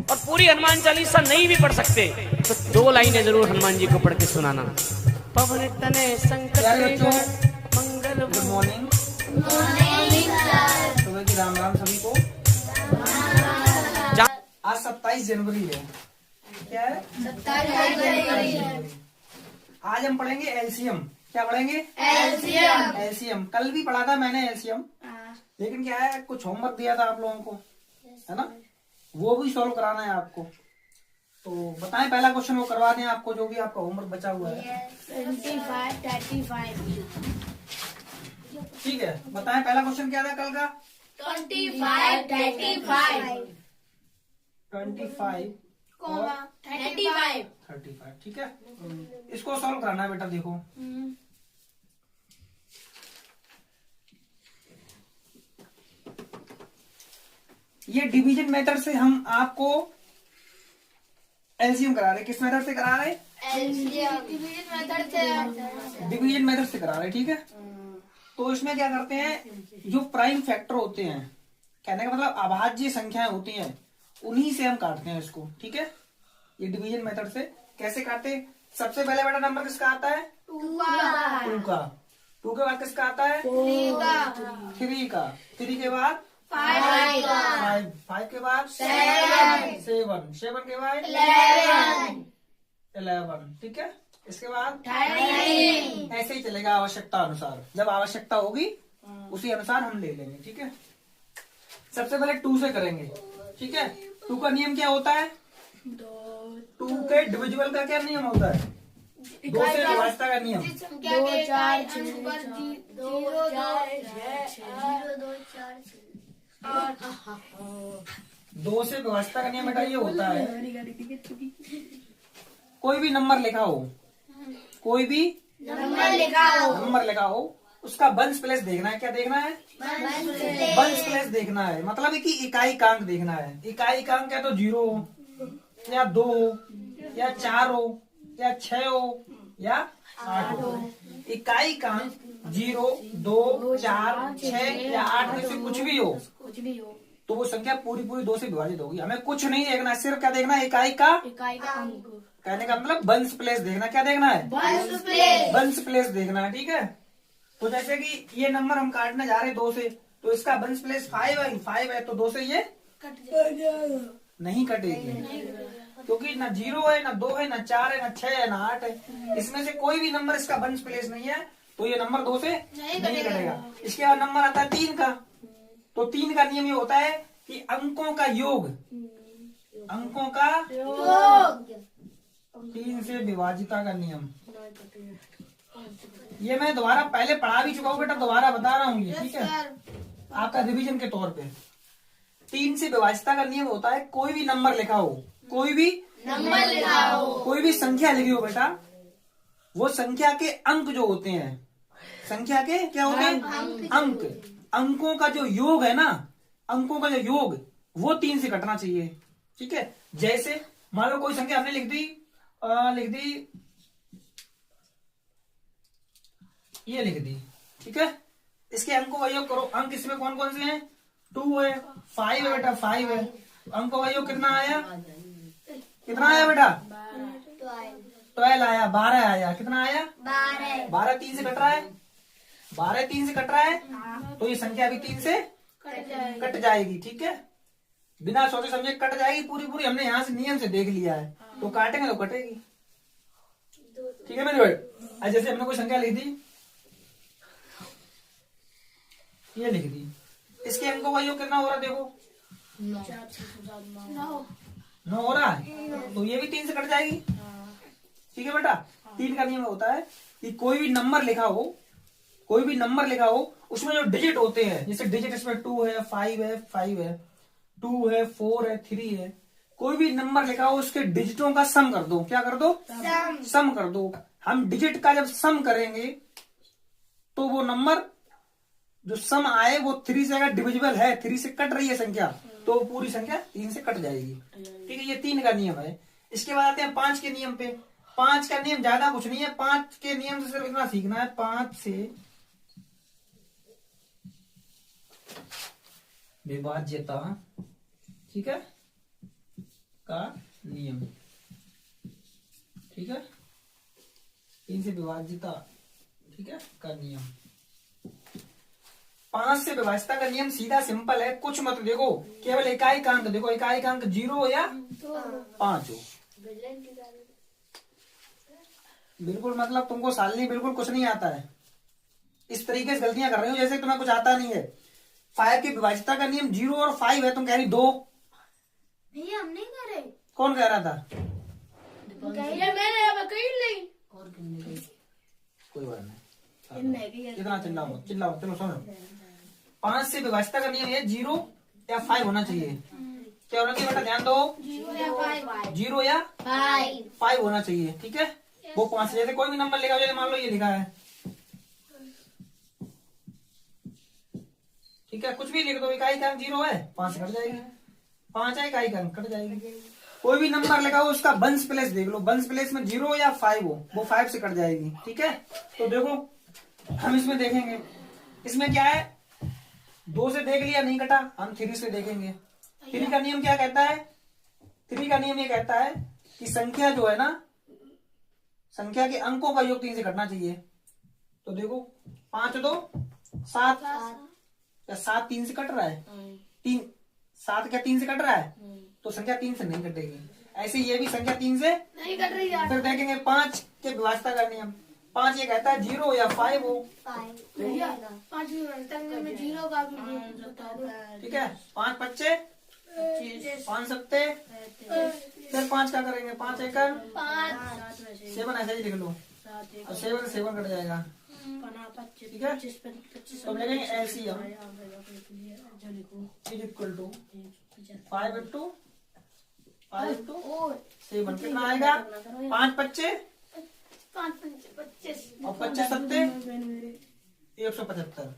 और पूरी हनुमान चालीसा नहीं भी पढ़ सकते तो 2 लाइनें जरूर हनुमान जी को पढ़ के सुनाना। पवन तने संकट मंगल। Good morning. सुबह की राम राम सभी को। आज 27 जनवरी है। क्या है? 27 जनवरी। आज हम पढ़ेंगे एलसीएम। क्या पढ़ेंगे? एलसीएम। एलसीएम कल भी पढ़ा था मैंने एलसीएम, लेकिन क्या है कुछ होमवर्क दिया था आप लोगों को, है ना, वो भी सॉल्व कराना है आपको। तो बताएं पहला क्वेश्चन वो करवा दें आपको जो भी आपका होमवर्क बचा हुआ है। 25, 35। ठीक है, बताएं पहला क्वेश्चन क्या था कल का? 25, 35। 25 और 35। ठीक है, इसको सॉल्व कराना है बेटा। देखो ये डिवीजन मेथड से हम आपको एलसीएम करा रहे। किस मेथड से करा रहे? डिवीजन मेथड से करा रहे। ठीक है, तो इसमें क्या करते हैं, जो प्राइम फैक्टर होते हैं, कहने का मतलब अभाज्य संख्याएं होती हैं, उन्हीं से हम काटते हैं इसको। ठीक है, ये डिवीजन मेथड से कैसे काटते हैं? सबसे पहले बेटा नंबर किसका आता है? 2 का। 2 के बाद किसका आता है? 3 का। 3 के बाद 5। 5 के बाद 7। 7 के बाद 11। ठीक है, इसके बाद 13। ऐसे ही चलेगा आवश्यकता अनुसार। जब आवश्यकता होगी उसी अनुसार हम ले लेंगे। ठीक है, सबसे पहले 2 से करेंगे। ठीक है, 2 का नियम क्या होता है? 2 के डिविजिबल का क्या नियम होता है? 2 से विभाज्यता का नियम। 2 से विभाज्यता का नियम बेटा ये होता है, कोई भी नंबर लिखा हो, कोई भी नंबर लिखा हो, उसका वंश प्लेस देखना है। क्या देखना है? वंश प्लेस देखना है, मतलब है कि इकाई कांक देखना है। इकाई कांक क्या तो 0 हो या 2 हो या 4 हो या 6 हो या 8 हो। इकाई कांक 0, 2, 4, 6 या 8 में से कुछ भी हो तो वो संख्या पूरी 2 से विभाजित होगी। हमें कुछ नहीं देखना है, सिर्फ क्या देखना है? इकाई का अंक। कहने का मतलब वंश प्लेस देखना। क्या देखना है? वंश प्लेस देखना है। ठीक है, तो जैसे कि ये नंबर हम काटने जा रहे हैं 2 से, तो इसका वंश प्लेस 5 है, तो 2 से ये नहीं कटेगी, क्योंकि ना 0 है, ना 2 है, ना 4 है, ना 6 है, ना 8 है। इसमें से कोई भी नंबर इसका वंश प्लेस नहीं है, तो ये नंबर 2 से नहीं कटेगा। इसके बाद नंबर आता है 3 का। तो 3 का नियम ये होता है कि अंकों का योग, अंकों का 3 से विभाजिता का नियम। ये मैं दोबारा पहले पढ़ा भी चुका हूँ बेटा, दोबारा बता रहा हूँ ये। ठीक है, आपका रिवीजन के तौर पे 3 से विभाजिता का नियम होता है, कोई भी नंबर लिखा हो, कोई भी नंबर लिखा हो, कोई भी संख्या लिखी हो बेटा, वो संख्या के अंक जो होते हैं, संख्या के क्या होते हैं? अंक। अंकों का जो योग है ना, अंकों का जो योग, वो 3 से कटना चाहिए। ठीक है, जैसे मान लो कोई संख्या हमने लिख दी ये लिख दी। ठीक है, इसके अंकों का योग करो। अंक इसमें कौन कौन से हैं? 2 है, 5 है बेटा, 5 है। अंकों का योग कितना आया? कितना आया बेटा? 12 आया। 12 आया। कितना आया? 12 3 से कट रहा है। 12 3 से कट रहा है, तो ये संख्या भी 3 से कट जाएगी। ठीक है, बिना सोचे समझे कट जाएगी पूरी। हमने यहाँ से नियम से देख लिया है, तो काटेंगे तो कटेगी। ठीक है मेरे भाई, आज जैसे हमने कोई संख्या लिख दी, ये लिख दी, इसके अंकों का योग कितना हो रहा है? देखो 9 हो रहा है, तो ये भी 3 से कट जाएगी। ठीक है बेटा, 3 का नियम होता है कि कोई भी नंबर लिखा हो, कोई भी नंबर लिखा हो, उसमें जो डिजिट होते हैं, जैसे डिजिट इसमें 2 है, 5 है, 5 है, 2 है, 4 है, 3 है, कोई भी नंबर लिखा हो उसके डिजिटों का सम कर दो। क्या कर दो? सम कर दो। हम डिजिट का जब सम करेंगे तो वो नंबर जो सम आए वो 3 से अगर डिविजिबल है, 3 से कट रही है संख्या, तो पूरी संख्या 3 से कट जाएगी। ठीक है, ये 3 का नियम है। इसके बाद आते हैं 5 के नियम पे। 5 का नियम ज्यादा कुछ नहीं है, 5 के नियम से सिर्फ इतना सीखना है, 5 से विभाज्यता। ठीक है, का नियम, ठीक है, 3 से विभाज्यता, ठीक है, का नियम। 5 से विभाज्यता का नियम सीधा सिंपल है, कुछ मत देखो, केवल इकाई का अंक देखो, इकाई का अंक 0 या 5 हो। बिल्कुल मतलब तुमको सालनी बिल्कुल कुछ नहीं आता है, इस तरीके से गलतियां कर रही हो जैसे तुम्हें कुछ आता नहीं है। 5 की विभाज्यता का नियम 0 और 5 है, तुम कह रही 2। भैया हम नहीं कर रहे। कौन कह रहा था? भैया मैंने अब कही नहीं। कोई बात नहीं, कितना चिल्लाओ चिल्लाओ, चलो सुनो। 5 से विभाज्यता का नियम है 0 या 5 होना चाहिए। क्या होना चाहिए बेटा, ध्यान दो, 0 या 5 होना चाहिए, ठीक है। वो 5 जैसे कोई भी नंबर लिखा, जैसे मान लो ये लिखा है, ठीक है, कुछ भी लिख दो, इकाई का अंक 0 है, 5 से कट जाएगी, 5 है, इकाई का अंक कट जाएगी। कोई भी नंबर लिखा हो उसका बंस प्लेस देख लो, बंस प्लेस में 0 या 5 हो, वो 5 से कट जाएगी, ठीक है। तो देखो हम इसमें देखेंगे, इसमें क्या है, 2 से देख लिया नहीं कटा, हम 3 से देखेंगे। 3 का नियम क्या कहता है? 3 का नियम ये कहता है कि संख्या जो है ना, संख्या के अंकों का योग 3 से घटना चाहिए। तो देखो 5 2 7, या 7 3 से कट रहा है, 3 7 क्या 3 से कट रहा है, तो संख्या 3 से नहीं कटेगी। ऐसे ये भी संख्या 3 से नहीं कट रही यार। फिर देखेंगे 5 के विभाज्यता का नियम, 5 ये कहता है 0 या 5 हो, भैया 5 में 0 का भी बता दो। ठीक है। 5 बच्चे 5 सत्ते, फिर 5 क्या करेंगे, 5 एकड़ 7, ऐसा ही लिख लो, और 7 से 7 कट जाएगा, ठीक है। तो हम लिखेंगे LCM is equal to 5 into 7, कितना आएगा, 5 बच्चे 25 और 25 सत्ते 175।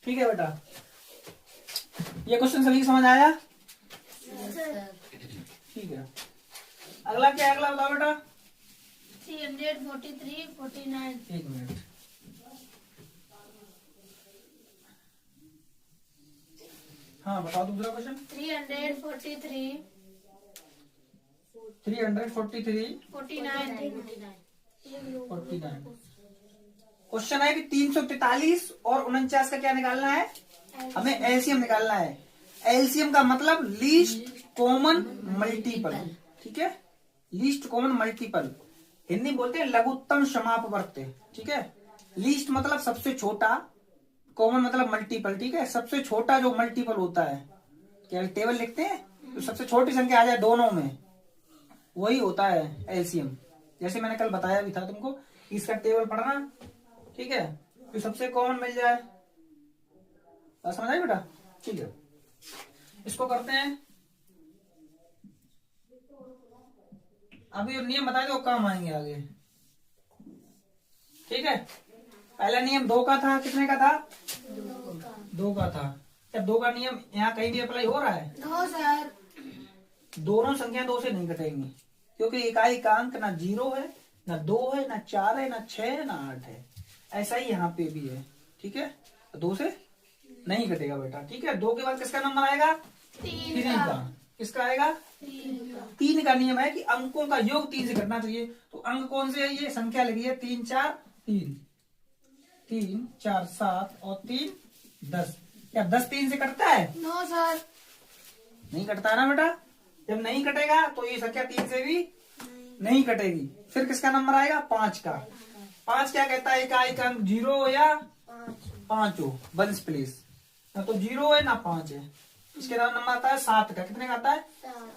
ठीक है बेटा, ये क्वेश्चन सभी को समझ आया? ठीक है। अगला क्या है, अगला बताओ बेटा। 343 49। एक मिनट, हाँ बताओ दूसरा क्वेश्चन। 343 343 49। 49। क्वेश्चन है कि 343 और 49 का क्या निकालना है, हमें एलसीएम निकालना है। एलसीएम का मतलब लीस्ट कॉमन मल्टीपल, ठीक है, लीस्ट कॉमन मल्टीपल, हिंदी बोलते हैं लघुत्तम समापवर्त्य, ठीक है। लीस्ट मतलब सबसे छोटा, कॉमन मतलब मल्टीपल, ठीक है, सबसे छोटा जो मल्टीपल होता है, क्या टेबल लिखते हैं तो सबसे छोटी संख्या आ जाए दोनों में, वही होता है एलसीएम। जैसे मैंने कल बताया भी था तुमको, इसका टेबल पढ़ना, ठीक है, तो सबसे कॉमन मिल जाए, बात समझ आई बेटा? ठीक है, इसको करते हैं। अभी जो नियम बताए थे वो काम आएंगे आगे, ठीक है। पहला नियम 2 का था, कितने का था, 2 का था। क्या 2 का नियम यहाँ कहीं भी अप्लाई हो रहा है? No sir. दोनों संख्या 2 से नहीं कटेंगी, क्योंकि इकाई का अंक ना 0 है, ना 2 है, ना 4 है, ना 6 है, ना 8 है। ऐसा ही यहाँ पे भी है, ठीक है, 2 से नहीं कटेगा बेटा, ठीक है। 2 के बाद किसका नंबर आएगा, 3 का। किसका आएगा, 3 का नियम है कि अंकों का योग 3 से घटना चाहिए। तो अंक कौन से है, ये संख्या लगी है 3 4 3, 3 4 7 और 3 10। क्या 10 3 से कटता है? No sir. नहीं कटता है ना बेटा। जब नहीं कटेगा तो ये संख्या 3 से भी नहीं कटेगी। फिर किसका नंबर आएगा, 5 का। 5 क्या कहता है, इकाई का अंक 0 या 5 हो, वंस प्लेस, ना तो 0 है ना 5 है। इसके बाद नंबर आता है 7 का। कितने का आता है,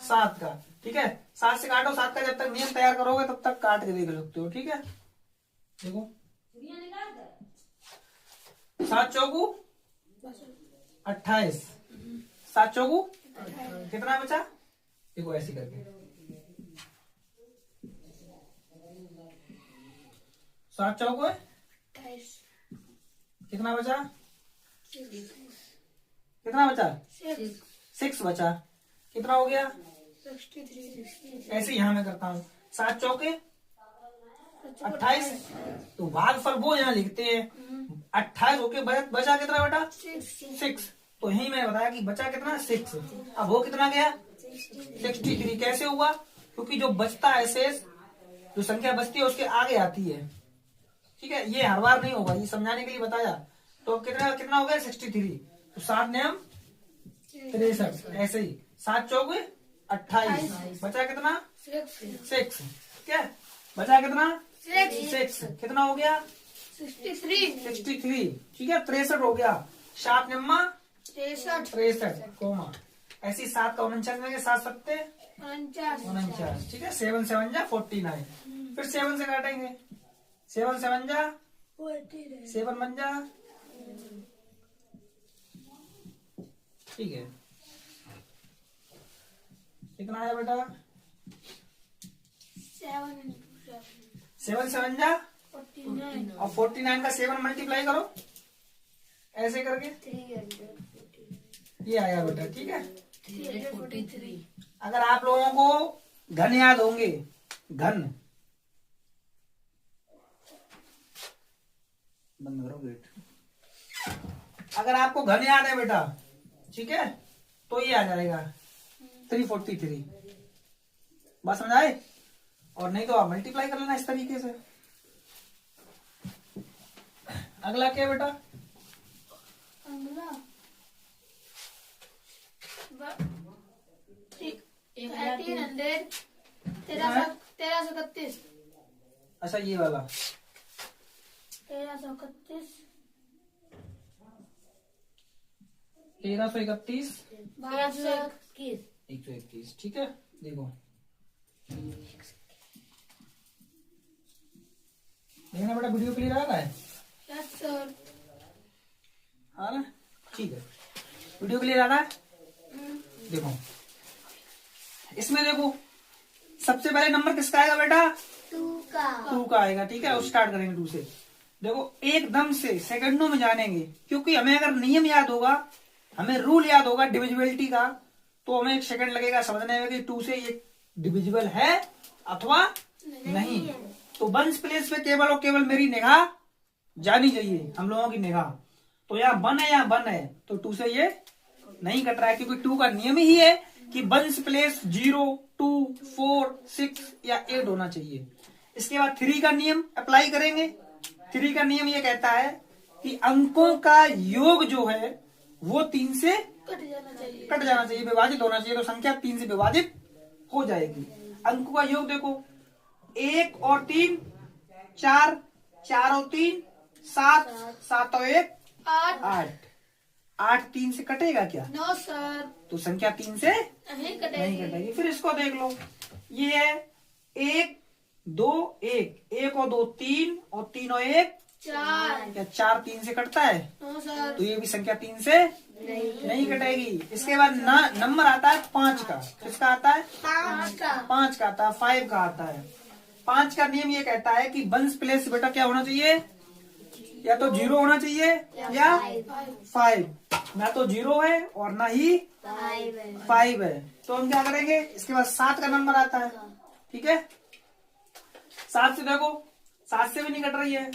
7 का, ठीक है। 7 से काटो, 7 का जब तक नियम तैयार करोगे तब तक काट के देख सकते हो, ठीक है। देखो 7 चौकू 28, 7 चौकू कितना बचा, देखो ऐसे करके 7 चौको है, कितना बचा, कितना बचा, 6 बचा। कितना हो गया, 63 ऐसे यहाँ मैं करता हूँ। 7 चौके 28, तो भागफल वो यहाँ लिखते हैं। 28 होके बचा कितना बेटा? 6। तो यही मैंने बताया कि बचा कितना? 6। अब वो कितना गया? 63। कैसे हुआ? क्योंकि जो बचता है शेष, जो संख्या बचती है उसके आगे आती है। ठीक है, ये हर बार नहीं होगा, ये समझाने के लिए बताया। तो कितना कितना हो गया? 63। तो 7 नियम 63, ऐसे ही 7 चौके 28, बचा कितना? 6। क्या बचा कितना? 6। कितना हो गया? 63। ठीक है, 63 हो गया। 7 निम्मा 63, कोमा ऐसी 7 का 49 में 7 सत्ते 49। ठीक है, 7 7 जा 49। फिर 7 से काटेंगे। 7 7 जा 7 1 जा। ठीक है, कितना आया बेटा? 7 7 जा, और 49 का 7 मल्टीप्लाई करो ऐसे करके, ये आया बेटा। ठीक है, 343 अगर आप लोगों को घन याद होंगे, घन, बंद करो गेट। अगर आपको घन याद है बेटा, ठीक है, तो ये आ जाएगा 343। बात समझ आए? और नहीं तो आप मल्टीप्लाई कर लेना इस तरीके से। अगला क्या बेटा? अगला 1331 अच्छा, ये वाला 1331 1331 1221 121। ठीक है, देखो देखना बेटा, वीडियो क्लियर आ रहा है? Yes sir. हाँ ना, ठीक है, वीडियो क्लियर आ रहा है? देखो इसमें, देखो सबसे पहले नंबर किसका आएगा बेटा? 2 का आएगा। ठीक है, स्टार्ट करेंगे 2 से। देखो एकदम से सेकंडों में जानेंगे, क्योंकि हमें अगर नियम याद होगा, हमें रूल याद होगा डिविजिबिलिटी का, तो हमें 1 सेकंड लगेगा समझने में कि 2 से ये डिविजिबल है अथवा नहीं। तो वंस प्लेस पे केवल और केवल मेरी निगाह जानी चाहिए, हम लोगों की निगाह। तो यहाँ 1 है, यहाँ 1 है, तो 2 से ये नहीं कट रहा है, क्योंकि 2 का नियम ही है कि वंस प्लेस 0 2 4 6 या 8 होना चाहिए। इसके बाद 3 का नियम अप्लाई करेंगे। 3 का नियम ये कहता है कि अंकों का योग जो है वो 3 से कट जाना चाहिए, विभाजित होना चाहिए। तो संख्या 3 से विभाजित हो जाएगी। अंकों का योग देखो, 1 और 3 4, 4 और 3 7, 7 और 1 8। 8 3 से कटेगा क्या? नो सर, तो संख्या 3 से नहीं कटेगी। फिर इसको देख लो, ये है 1 2 1, 1 और 2 3, और 3 और 1 4। क्या 4 3 से कटता है? नो सर, तो ये भी संख्या 3 से नहीं कटेगी। इसके बाद नंबर आता है 5 का। किसका आता है? 5 का आता है, 5 का आता है। 5 का नियम ये कहता है कि वंस प्लेस बेटा क्या होना चाहिए? या तो 0 होना चाहिए या 5। ना तो 0 है और ना ही 5 है। तो हम क्या करेंगे? इसके बाद 7 का नंबर आता है। ठीक है, 7 से देखो, 7 से भी नहीं कट रही है।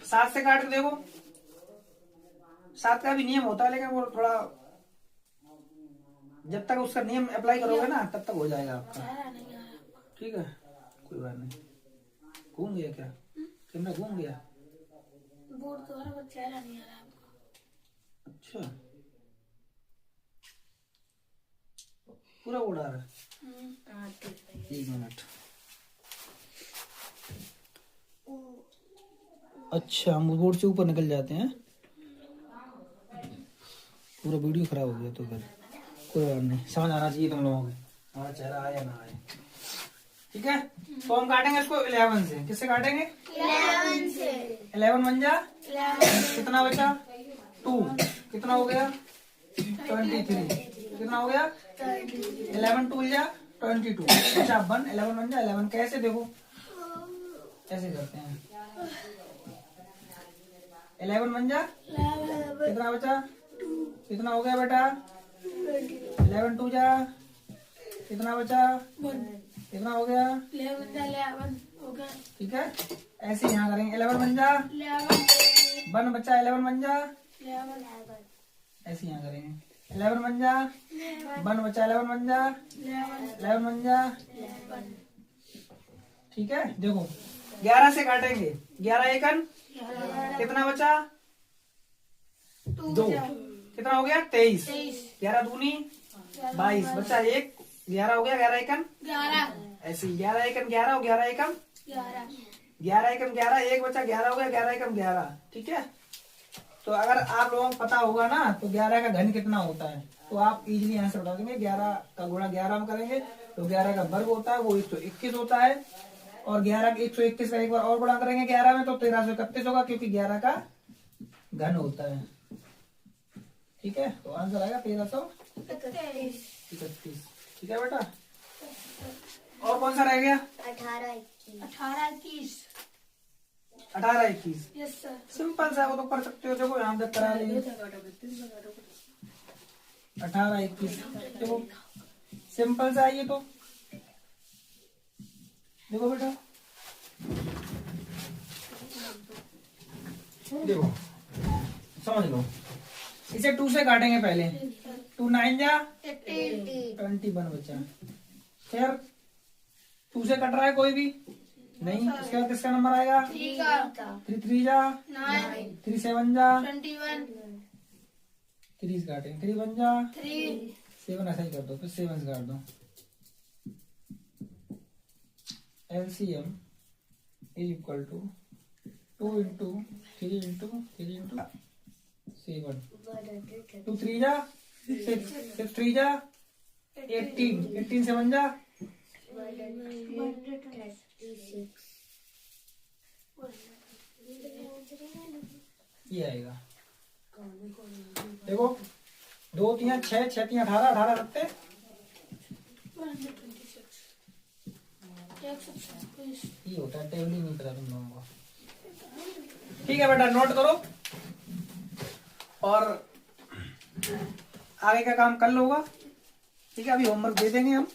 7 से काट के देखो, 7 का भी नियम होता है, लेकिन वो थोड़ा जब तक उसका नियम अप्लाई करोगे ना तब तक हो जाएगा आपका। ठीक है, कोई बात नहीं। घूम गया क्या? कैमरा घूम गया? बोर्ड तो है, बस चेहरा नहीं आ रहा आपका। अच्छा, पूरा बोर्ड आ रहा है। 1 मिनट। अच्छा, हम बोर्ड से ऊपर निकल जाते हैं, पूरा वीडियो खराब हो गया। तो फिर कोई बात नहीं, समझ आना चाहिए तुम लोगों को, हमारा चेहरा आए या ना आए। ठीक है, तो हम काटेंगे इसको 11 से। किससे काटेंगे? 11 से। 11 बन जा, कितना बचा? 2। कितना हो गया? 23। कितना हो गया? 11 2 जा 22। अच्छा 1 11 बन जा 11। कैसे देखो, ऐसे करते हैं। 11 बन जा, कितना बचा? कितना हो गया बेटा? 11 2 जा कितना बचा? 1 कितना हो गया? 11 हो गया। ठीक है, ऐसे यहाँ करेंगे। 11 बन जा, 11 1 बचा, 11 बन जा, 11 ऐसे यहाँ करेंगे। 11 बन जा, 1 बचा, 11 बन जा, 11 बन जा। ठीक है, देखो 11 से काटेंगे। 11 एकन कितना बचा? 2। कितना हो गया? 23। 11 दूनी 22 बचा 1। 11 हो गया। 11 एकन 11 ऐसे ही 11 एकन 11 और 11 एकम 11 एकम 11, 1 बचा, 11 हो गया। 11 एकम 11। ठीक है, तो अगर आप लोगों को पता होगा ना तो 11 का घन कितना होता है तो आप इजीली यहाँ से बता देंगे। 11 का गुणा 11 में करेंगे तो 11 का वर्ग होता है, वो 121 होता है। और 11 का 121 का एक बार और गुणा करेंगे 11 में तो 1331 होगा, क्योंकि 11 का घन होता है। ठीक है, तो आंसर आएगा 1331। ठीक है बेटा, और कौन सा रह गया? 18 21 18 21। Yes sir. सिंपल सा, वो तो कर सकते हो। देखो यहाँ तक करा लेंगे। 18 21 देखो सिंपल सा है ये तो। देखो बेटा, देखो समझ लो। इसे 2 से काटेंगे पहले। 2 9 जा 21 बचा। फिर 2 से कट रहा है कोई भी नहीं, इसके बाद किसका नंबर आएगा? 3 3 जा 9 3 7 जा 21 3 से काटेंगे। 3 बन जा 3 7 ऐसा ही कर दो, फिर 7 से काट दो। LCM is equal to 2 into 3 into 3 into 7। 2 3 जा 6 3 जा 18 18 7 जा ये आएगा। देखो 2 3 6 6 3 18 18 रखते 126 ये होता है। टेबल ही नहीं पता तुम लोगों को। ठीक है बेटा, नोट करो और आगे का काम कर लो होगा। ठीक है, अभी होमवर्क दे देंगे हम।